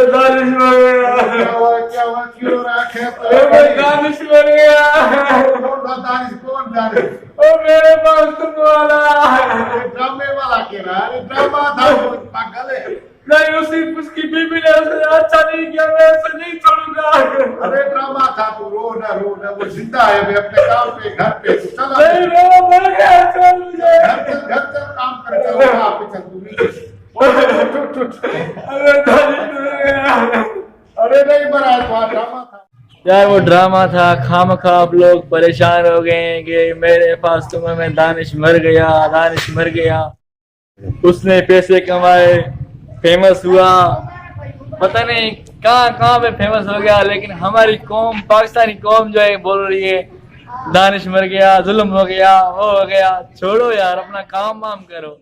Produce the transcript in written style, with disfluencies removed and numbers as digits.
दानिश मर गया। क्या हुआ क्यों रखे दानिश मर गया। दानिश कौन दानिश? ओ मेरे पास तुम वाला ड्रामे वाला के रहा है ड्रामा था वो पागल है। नहीं उसकी बीबी ने उसे अच्छा नहीं किया, मैं ऐसे नहीं छोड़ूंगा। अरे ड्रामा था तू रो ना वो जिंदा है मैं अपने काम पे घर पे चला नहीं रो मर गया। चल मुझे घर चल काम कर चल वहां पे चल तू नीचे। अरे दानिश मर गया। अरे नहीं मरा है तो ड्रामा था यार, वो ड्रामा था। खामखा आप लोग परेशान हो गए हैं कि मेरे पास तुम्हें में दानिश मर गया, दानिश मर गया। उसने पैसे कमाए, फेमस हुआ, पता नहीं कहाँ कहाँ पे फेमस हो गया, लेकिन हमारी कौम, पाकिस्तानी कौम जो है बोल रही है दानिश मर गया, जुल्म हो गया, वो हो गया। छोड़ो यार, अपना काम वाम करो।